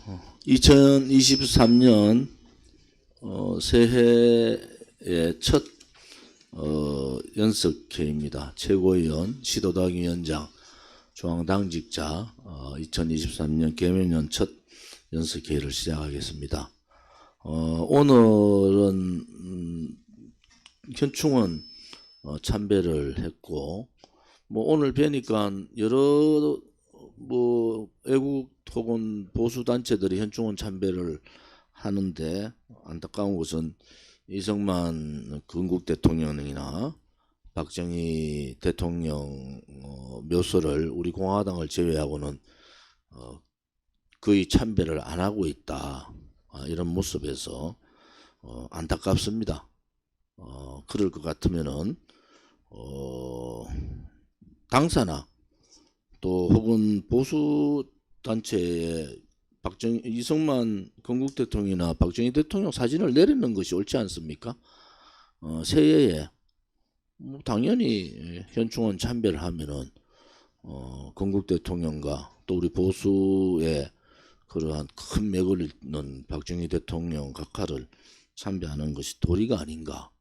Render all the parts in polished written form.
2023년 새해의 첫 연석회입니다. 최고위원, 시도당위원장, 중앙당직자 2023년 개면년 첫 연석회를 시작하겠습니다. 오늘은 현충원 참배를 했고, 오늘 뵈니까 여러 애국 혹은 보수 단체들이 현충원 참배를 하는데, 안타까운 것은 이승만 건국 대통령이나 박정희 대통령 묘소를 우리 공화당을 제외하고는 거의 참배를 안 하고 있다. 이런 모습에서 안타깝습니다. 그럴 것 같으면은 당사나 또 혹은 보수 단체에 이승만 건국 대통령이나 박정희 대통령 사진을 내리는 것이 옳지 않습니까? 새해에 당연히 현충원 참배를 하면은 건국 대통령과 또 우리 보수의 그러한 큰 맥을 잇는 박정희 대통령 각하를 참배하는 것이 도리가 아닌가,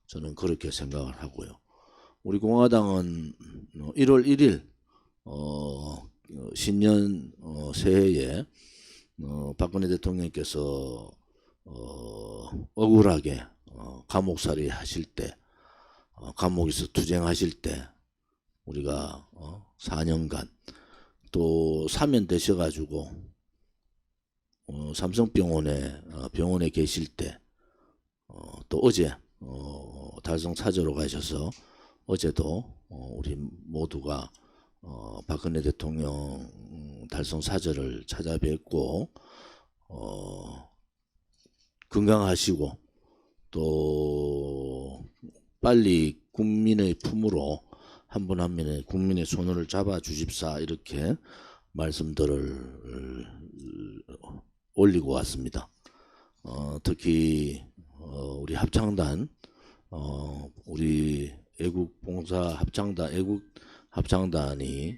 저는 그렇게 생각을 하고요. 우리 공화당은 1월 1일 신년 새해에 박근혜 대통령께서 억울하게 감옥살이 하실 때, 감옥에서 투쟁하실 때 우리가 4년간 또 사면되셔가지고 삼성병원에 계실 때, 또 어제 달성 찾으러 가셔서 어제도 우리 모두가 박근혜 대통령 달성 사절을 찾아뵙고 건강하시고 또 빨리 국민의 품으로 한 분 한 분의 국민의 손을 잡아 주십사, 이렇게 말씀들을 올리고 왔습니다. 특히 우리 합창단, 우리 애국봉사 합창단이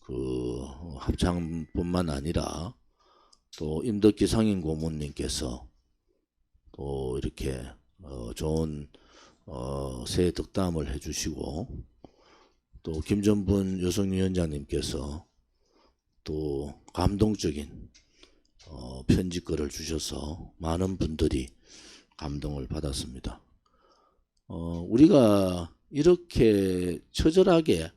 그 합창뿐만 아니라 또 임덕기 상임 고문님께서 또 이렇게 좋은 새해 덕담을 해주시고, 또 김전분 여성위원장님께서 또 감동적인 편지글을 주셔서 많은 분들이 감동을 받았습니다. 우리가 이렇게 처절하게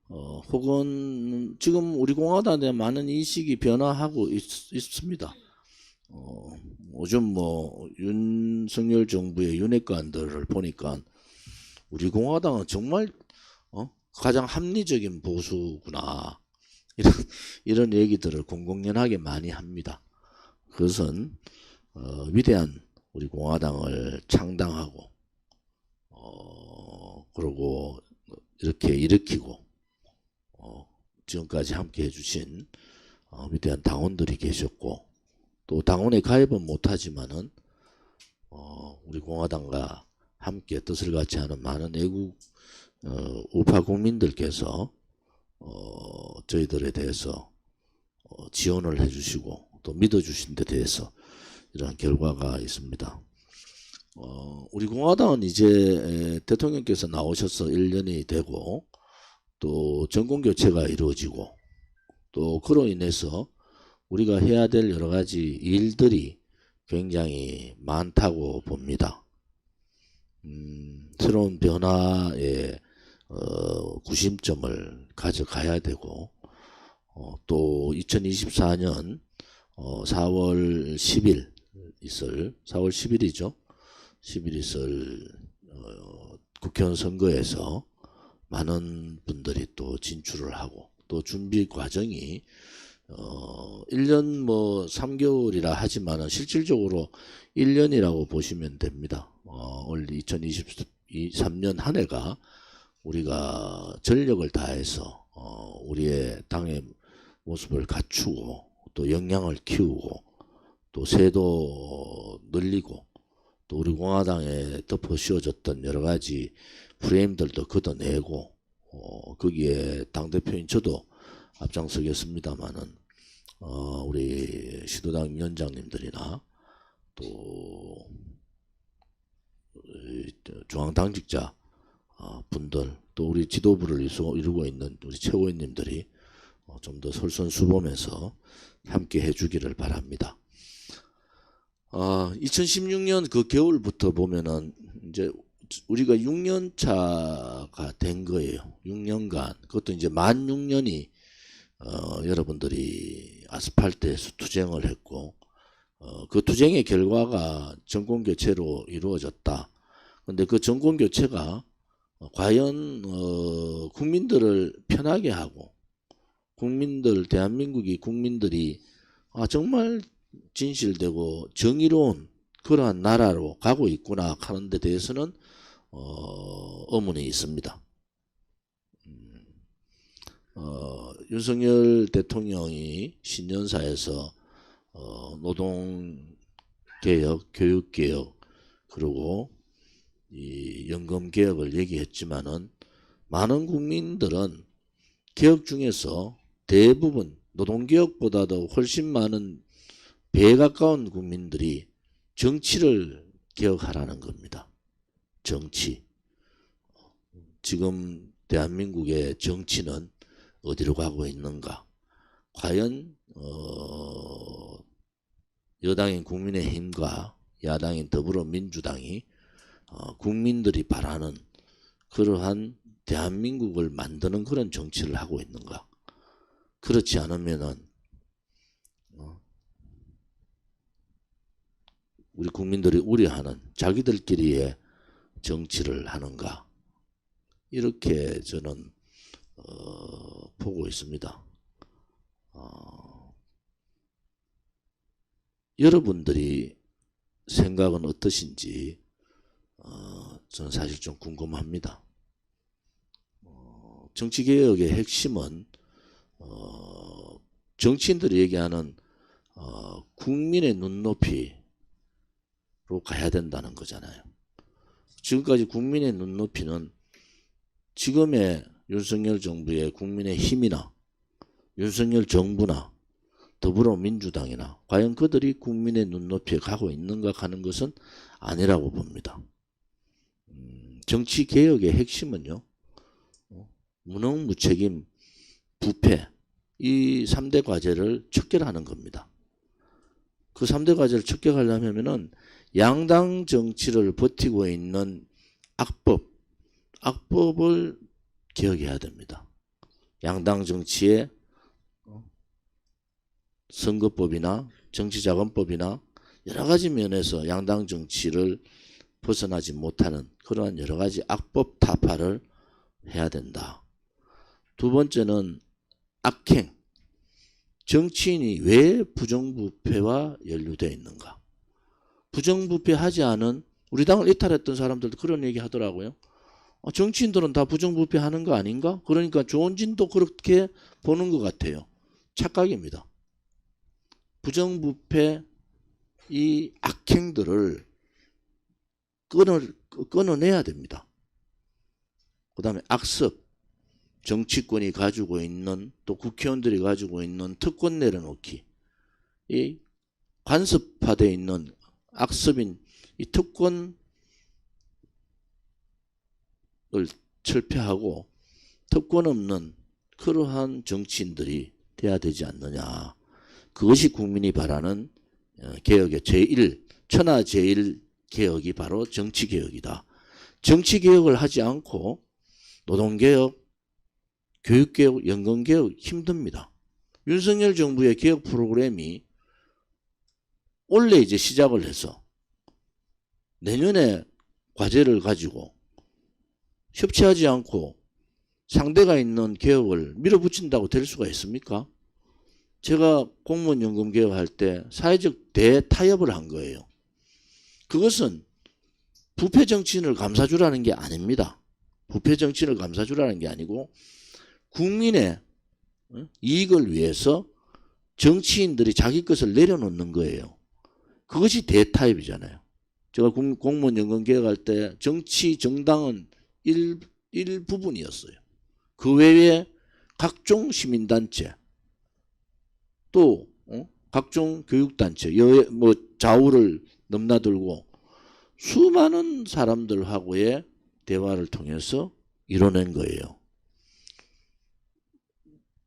혹은 지금 우리 공화당에 많은 인식이 변화하고 있습니다. 요즘 윤석열 정부의 윤핵관들을 보니까 우리 공화당은 정말 가장 합리적인 보수구나, 이런 얘기들을 공공연하게 많이 합니다. 그것은 위대한 우리 공화당을 창당하고 그러고 이렇게 일으키고 지금까지 함께 해주신 위대한 당원들이 계셨고, 또 당원에 가입은 못하지만은 우리 공화당과 함께 뜻을 같이 하는 많은 애국 우파 국민들께서 저희들에 대해서 지원을 해주시고 또 믿어주신 데 대해서 이러한 결과가 있습니다. 우리 공화당은 이제 대통령께서 나오셔서 1년이 되고 또 정권교체가 이루어지고, 또 그로 인해서 우리가 해야 될 여러 가지 일들이 굉장히 많다고 봅니다. 새로운 변화의 구심점을 가져가야 되고, 또 2024년 4월 10일 있을 4월 10일이죠. 10일 있을 국회의원 선거에서 많은 분들이 또 진출을 하고, 또 준비 과정이 1년 3개월이라 하지만은 실질적으로 1년이라고 보시면 됩니다. 올 2023년 한 해가 우리가 전력을 다해서 우리의 당의 모습을 갖추고 또 역량을 키우고 또 세도 늘리고 또 우리 공화당에 덮어 씌워졌던 여러 가지 프레임들도 걷어내고 거기에 당대표인 저도 앞장서겠습니다만은 우리 시도당 위원장님들이나 또 중앙당직자 분들, 또 우리 지도부를 이루고 있는 우리 최고위원님들이 좀 더 솔선수범해서 함께 해주기를 바랍니다. 2016년 그 겨울부터 보면은 이제 우리가 6년 차가 된 거예요. 6년간. 그것도 이제 만 6년이 여러분들이 아스팔트에서 투쟁을 했고, 그 투쟁의 결과가 정권교체로 이루어졌다. 근데 그 정권교체가 과연 국민들을 편하게 하고, 대한민국이 국민들이 정말 진실되고 정의로운 그러한 나라로 가고 있구나 하는 데 대해서는 의문이 있습니다. 윤석열 대통령이 신년사에서 노동개혁, 교육개혁, 그리고 이 연금개혁을 얘기했지만은 많은 국민들은 개혁 중에서 대부분 노동개혁보다도 훨씬 많은 배에 가까운 국민들이 정치를 개혁하라는 겁니다. 정치. 지금 대한민국의 정치는 어디로 가고 있는가? 과연 여당인 국민의힘과 야당인 더불어민주당이 국민들이 바라는 그러한 대한민국을 만드는 그런 정치를 하고 있는가? 그렇지 않으면은 우리 국민들이 우려하는 자기들끼리의 정치를 하는가? 이렇게 저는 보고 있습니다. 여러분들이 생각은 어떠신지 저는 사실 좀 궁금합니다. 정치개혁의 핵심은 정치인들이 얘기하는 국민의 눈높이로 가야 된다는 거잖아요. 지금까지 국민의 눈높이는 지금의 윤석열 정부의 국민의힘이나 윤석열 정부나 더불어민주당이나 과연 그들이 국민의 눈높이에 가고 있는가 하는 것은 아니라고 봅니다. 정치개혁의 핵심은요, 무능무책임, 부패, 이 3대 과제를 척결하는 겁니다. 그 3대 과제를 척결하려면은 양당 정치를 버티고 있는 악법을 개혁해야 됩니다. 양당 정치의 선거법이나 정치자금법이나 여러 가지 면에서 양당 정치를 벗어나지 못하는 그러한 여러 가지 악법 타파를 해야 된다. 두 번째는 악행. 정치인이 왜 부정부패와 연루되어 있는가? 부정부패하지 않은 우리 당을 이탈했던 사람들도 그런 얘기 하더라고요. 정치인들은 다 부정부패하는 거 아닌가? 그러니까 조원진도 그렇게 보는 것 같아요. 착각입니다. 부정부패 이 악행들을 끊어내야 됩니다. 그 다음에 악습, 정치권이 가지고 있는 또 국회의원들이 가지고 있는 특권 내려놓기, 이 관습화되어 있는 악습인 이 특권을 철폐하고 특권 없는 그러한 정치인들이 돼야 되지 않느냐. 그것이 국민이 바라는 개혁의 천하제일 개혁이 바로 정치개혁이다. 정치개혁을 하지 않고 노동개혁, 교육개혁, 연금개혁 힘듭니다. 윤석열 정부의 개혁 프로그램이 올해 이제 시작을 해서 내년에 과제를 가지고 협치하지 않고 상대가 있는 개혁을 밀어붙인다고 될 수가 있습니까? 제가 공무원 연금 개혁할 때 사회적 대타협을 한 거예요. 그것은 부패 정치인을 감싸주라는 게 아닙니다. 부패 정치인을 감싸주라는 게 아니고 국민의 이익을 위해서 정치인들이 자기 것을 내려놓는 거예요. 그것이 대타협이잖아요. 제가 공무원 연금 개혁할 때 정당은 일부분이었어요. 그 외에 각종 시민단체, 또 각종 교육단체, 뭐 좌우를 넘나들고 수많은 사람들하고의 대화를 통해서 이뤄낸 거예요.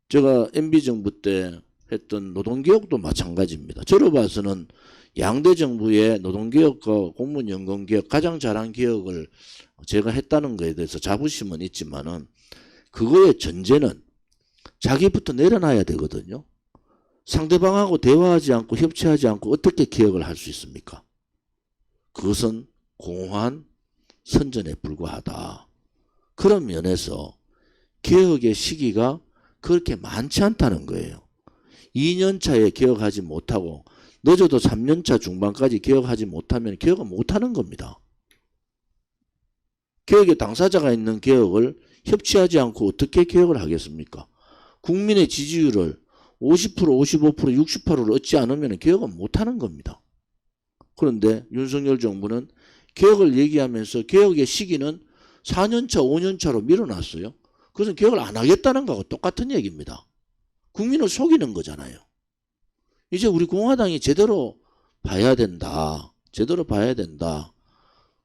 제가 MB정부 때 했던 노동개혁도 마찬가지입니다. 저로 봐서는 양대 정부의 노동개혁과 공무원연금개혁 가장 잘한 개혁을 제가 했다는 것에 대해서 자부심은 있지만은 그거의 전제는 자기부터 내려놔야 되거든요. 상대방하고 대화하지 않고 협치하지 않고 어떻게 개혁을 할 수 있습니까? 그것은 공허한 선전에 불과하다. 그런 면에서 개혁의 시기가 그렇게 많지 않다는 거예요. 2년차에 개혁하지 못하고 늦어도 3년차 중반까지 개혁하지 못하면 개혁은 못하는 겁니다. 개혁의 당사자가 있는 개혁을 협치하지 않고 어떻게 개혁을 하겠습니까? 국민의 지지율을 50%, 55%, 68%를 얻지 않으면 개혁은 못하는 겁니다. 그런데 윤석열 정부는 개혁을 얘기하면서 개혁의 시기는 4년차, 5년차로 밀어놨어요. 그것은 개혁을 안 하겠다는 거하고 똑같은 얘기입니다. 국민을 속이는 거잖아요. 이제 우리 공화당이 제대로 봐야 된다. 제대로 봐야 된다.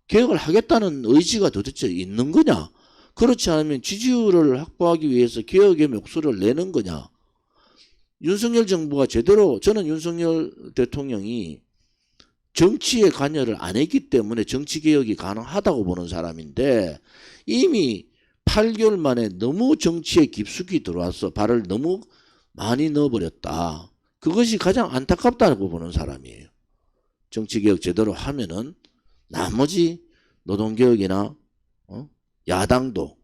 개혁을 하겠다는 의지가 도대체 있는 거냐? 그렇지 않으면 지지율을 확보하기 위해서 개혁의 목소리를 내는 거냐? 윤석열 정부가 제대로, 저는 윤석열 대통령이 정치에 관여를 안 했기 때문에 정치개혁이 가능하다고 보는 사람인데 이미 8개월 만에 너무 정치에 깊숙이 들어와서 발을 너무 많이 넣어버렸다. 그것이 가장 안타깝다고 보는 사람이에요. 정치개혁 제대로 하면은 나머지 노동개혁이나 야당도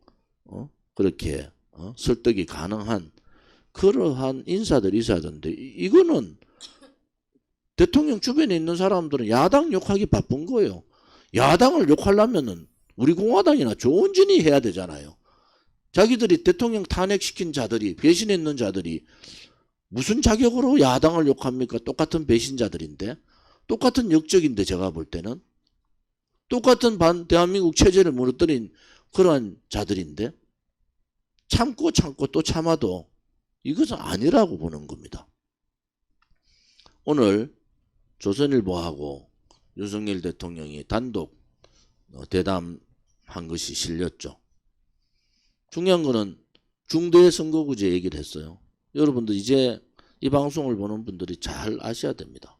그렇게 설득이 가능한 그러한 인사들이 있어야 되는데 이거는 대통령 주변에 있는 사람들은 야당 욕하기 바쁜 거예요. 야당을 욕하려면은 우리 공화당이나 조은진이 해야 되잖아요. 자기들이 대통령 탄핵시킨 자들이, 배신했는 자들이 무슨 자격으로 야당을 욕합니까? 똑같은 배신자들인데, 똑같은 역적인데 제가 볼 때는 똑같은 대한민국 체제를 무너뜨린 그러한 자들인데 참고 또 참아도 이것은 아니라고 보는 겁니다. 오늘 조선일보하고 윤석열 대통령이 단독 대담한 것이 실렸죠. 중요한 거는 중대 선거구제 얘기를 했어요. 여러분들 이제 이 방송을 보는 분들이 잘 아셔야 됩니다.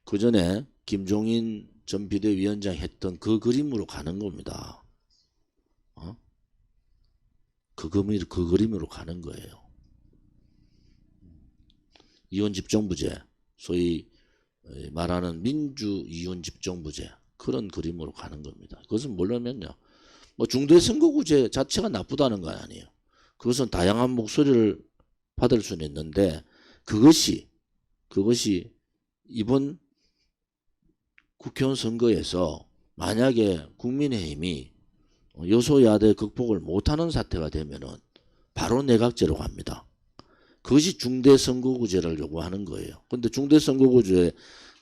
그 전에 김종인 전 비대위원장이 했던 그 그림으로 가는 겁니다. 그 그림으로 가는 거예요. 이혼 집정부제, 소위 말하는 민주 이혼 집정부제, 그런 그림으로 가는 겁니다. 그것은 뭐냐면요, 뭐 중대 선거구제 자체가 나쁘다는 건 아니에요. 그것은 다양한 목소리를 받을 수는 있는데 그것이 이번 국회의원 선거에서 만약에 국민의힘이 여소야대 극복을 못하는 사태가 되면은 바로 내각제로 갑니다. 그것이 중대선거구제를 요구하는 거예요. 근데 중대선거구제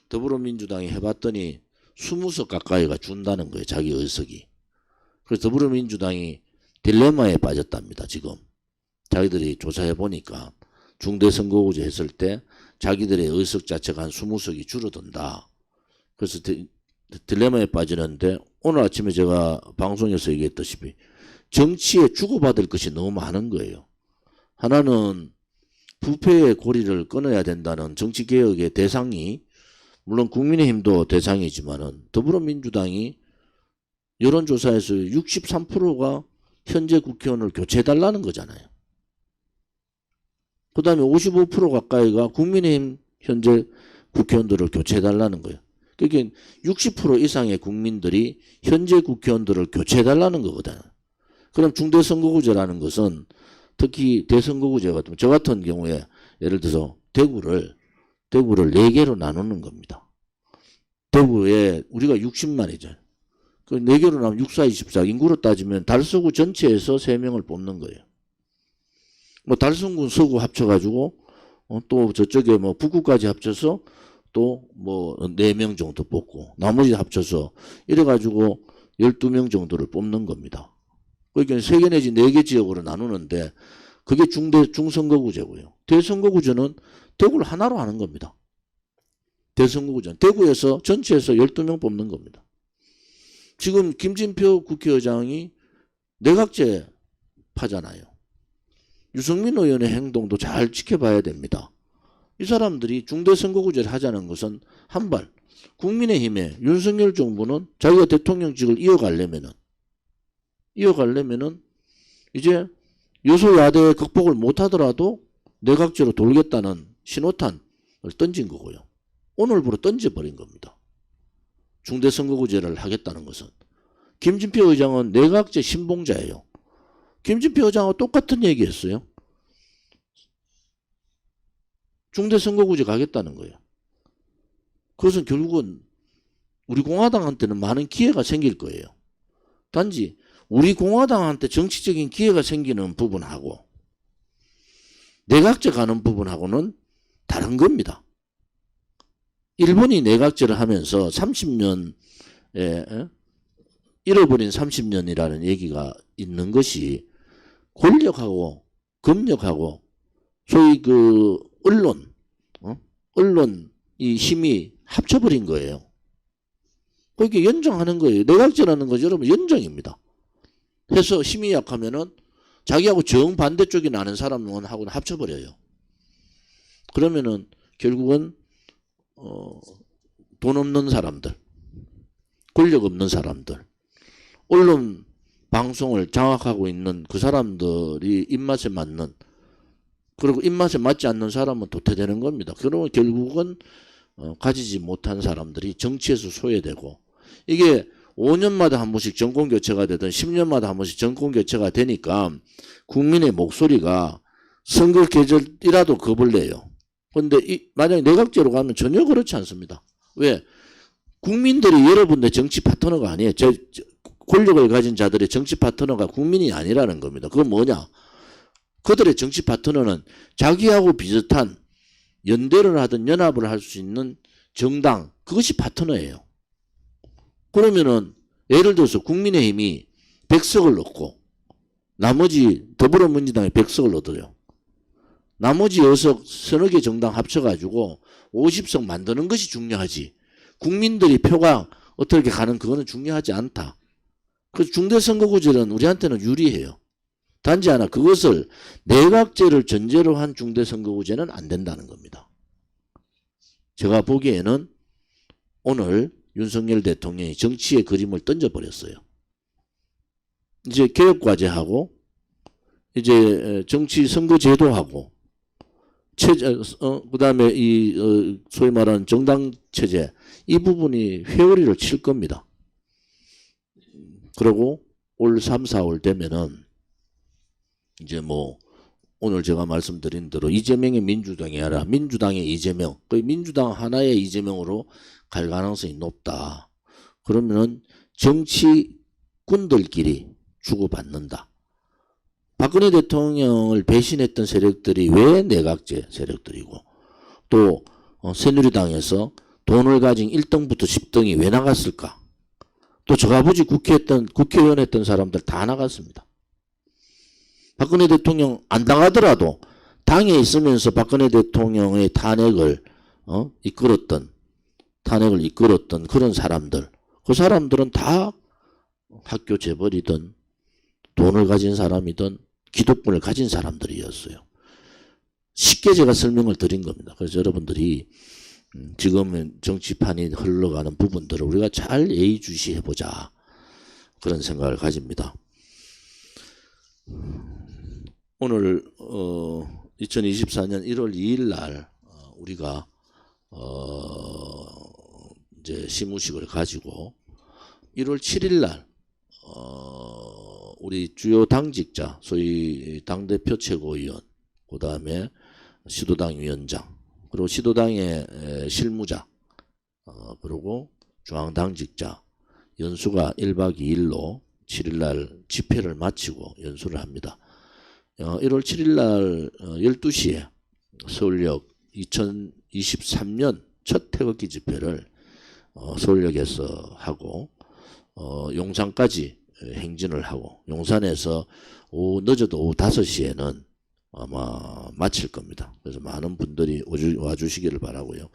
더불어민주당이 해봤더니 20석 가까이가 준다는 거예요. 자기 의석이. 그래서 더불어민주당이 딜레마에 빠졌답니다. 지금 자기들이 조사해 보니까 중대선거구제 했을 때 자기들의 의석 자체가 한 20석이 줄어든다. 그래서 딜레마에 빠지는데 오늘 아침에 제가 방송에서 얘기했다시피 정치에 주고받을 것이 너무 많은 거예요. 하나는 부패의 고리를 끊어야 된다는 정치개혁의 대상이, 물론 국민의힘도 대상이지만은 더불어민주당이 여론조사에서 63%가 현재 국회의원을 교체해달라는 거잖아요. 그 다음에 55% 가까이가 국민의힘 현재 국회의원들을 교체해달라는 거예요. 그러니까 60% 이상의 국민들이 현재 국회의원들을 교체해달라는 거거든요. 그럼 중대선거구제라는 것은 특히 대선거구제 같은, 저 같은 경우에 예를 들어서 대구를 4개로 나누는 겁니다. 대구에 우리가 60만이죠. 그 4개로 나누면 6, 4, 24 인구로 따지면 달서구 전체에서 3명을 뽑는 거예요. 뭐 달성군 서구 합쳐가지고 또 저쪽에 뭐 북구까지 합쳐서 또 뭐 4명 정도 뽑고 나머지 합쳐서 이래가지고 12명 정도를 뽑는 겁니다. 그러니까 3개 내지 4개 지역으로 나누는데 그게 중선거구제고요. 대선거구제는 대구를 하나로 하는 겁니다. 대선거구제. 대구에서 전체에서 12명 뽑는 겁니다. 지금 김진표 국회의장이 내각제 파잖아요. 유승민 의원의 행동도 잘 지켜봐야 됩니다. 이 사람들이 중대선거구제를 하자는 것은 한발 국민의힘의 윤석열 정부는 자기가 대통령직을 이어가려면은 이제 여소야대의 극복을 못하더라도 내각제로 돌겠다는 신호탄을 던진 거고요. 오늘부로 던져버린 겁니다. 중대선거구제를 하겠다는 것은. 김진표 의장은 내각제 신봉자예요. 김진표 의장하고 똑같은 얘기했어요. 중대선거구제 가겠다는 거예요. 그것은 결국은 우리 공화당한테는 많은 기회가 생길 거예요. 단지 우리 공화당한테 정치적인 기회가 생기는 부분하고 내각제 가는 부분하고는 다른 겁니다. 일본이 내각제를 하면서 30년에 잃어버린 30년이라는 얘기가 있는 것이 권력하고 검역하고 소위 그 언론 이 힘이 합쳐버린 거예요. 그렇게 연정하는 거예요. 내각제라는 거죠. 여러분 연정입니다. 해서 힘이 약하면은 자기하고 정반대쪽이 나는 사람하고는 합쳐버려요. 그러면은 결국은 돈 없는 사람들, 권력 없는 사람들, 언론 방송을 장악하고 있는 그 사람들이 입맛에 맞는, 그리고 입맛에 맞지 않는 사람은 도태되는 겁니다. 그러면 결국은 가지지 못한 사람들이 정치에서 소외되고, 이게 5년마다 한 번씩 정권 교체가 되든 10년마다 한 번씩 정권 교체가 되니까 국민의 목소리가 선거 계절이라도 겁을 내요. 그런데 만약에 내각제로 가면 전혀 그렇지 않습니다. 왜? 국민들이 여러분의 정치 파트너가 아니에요. 권력을 가진 자들의 정치 파트너가 국민이 아니라는 겁니다. 그건 뭐냐? 그들의 정치 파트너는 자기하고 비슷한 연대를 하든 연합을 할 수 있는 정당, 그것이 파트너예요. 그러면은 예를 들어서 국민의힘이 100석을 얻고 나머지 더불어민주당이 100석을 얻어요. 나머지 6석 서너 개 정당 합쳐가지고 50석 만드는 것이 중요하지. 국민들이 표가 어떻게 가는 그거는 중요하지 않다. 그래서 중대선거구제는 우리한테는 유리해요. 단지 하나, 그것을 내각제를 전제로 한 중대선거구제는 안 된다는 겁니다. 제가 보기에는 오늘 윤석열 대통령이 정치의 그림을 던져버렸어요. 이제 개혁과제하고 이제 정치 선거제도하고 그 다음에 이 소위 말하는 정당체제, 이 부분이 회오리를 칠 겁니다. 그리고 올 3, 4월 되면은 이제 뭐 오늘 제가 말씀드린 대로 이재명의 민주당이 아니라 민주당의 이재명, 거의 민주당 하나의 이재명으로 갈 가능성이 높다. 그러면은 정치꾼들끼리 주고받는다. 박근혜 대통령을 배신했던 세력들이 왜 내각제 세력들이고, 또 새누리당에서 돈을 가진 1등부터 10등이 왜 나갔을까? 또 저아버지 국회의원 했던 사람들 다 나갔습니다. 박근혜 대통령 안 당하더라도 당에 있으면서 박근혜 대통령의 탄핵을 이끌었던 그런 사람들, 그 사람들은 다 학교 재벌이든 돈을 가진 사람이든 기득권을 가진 사람들이었어요. 쉽게 제가 설명을 드린 겁니다. 그래서 여러분들이 지금 정치판이 흘러가는 부분들을 우리가 잘 예의주시해보자, 그런 생각을 가집니다. 오늘 2024년 1월 2일 날 우리가 이제 시무식을 가지고 1월 7일 날 우리 주요 당직자, 소위 당대표 최고위원, 그 다음에 시도당 위원장, 그리고 시도당의 실무자, 그리고 중앙당직자 연수가 1박 2일로 7일날 집회를 마치고 연수를 합니다. 1월 7일날 12시에 서울역 2023년 첫 태극기 집회를 서울역에서 하고 용산까지 행진을 하고 용산에서 늦어도 오후 5시에는 아마 마칠 겁니다. 그래서 많은 분들이 와주시기를 바라고요.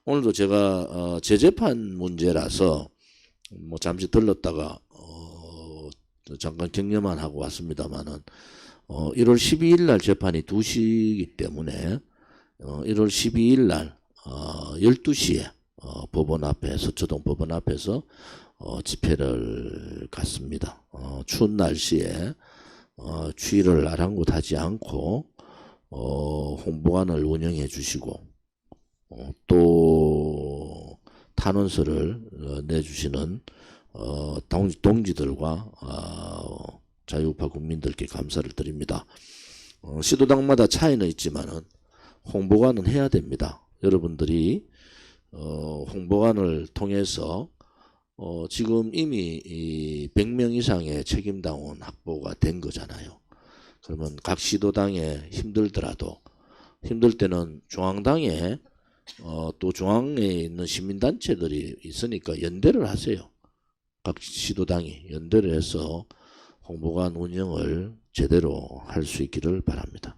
오늘도 제가 재재판 문제라서 뭐 잠시 들렀다가 잠깐 격려만 하고 왔습니다만은 1월 12일 날 재판이 2시이기 때문에 1월 12일 날 12시에 법원 앞에 서초동 법원 앞에서 집회를 갔습니다. 추운 날씨에 추위를 아랑곳하지 않고 홍보관을 운영해 주시고 또 탄원서를 내주시는 동지들과 자유우파 국민들께 감사를 드립니다. 시도당마다 차이는 있지만은 홍보관은 해야 됩니다. 여러분들이 홍보관을 통해서 지금 이미 100명 이상의 책임당원 확보가 된 거잖아요. 그러면 각 시도당에 힘들더라도 힘들 때는 중앙당에 또 중앙에 있는 시민단체들이 있으니까 연대를 하세요. 각 시도당이 연대를 해서 홍보관 운영을 제대로 할 수 있기를 바랍니다.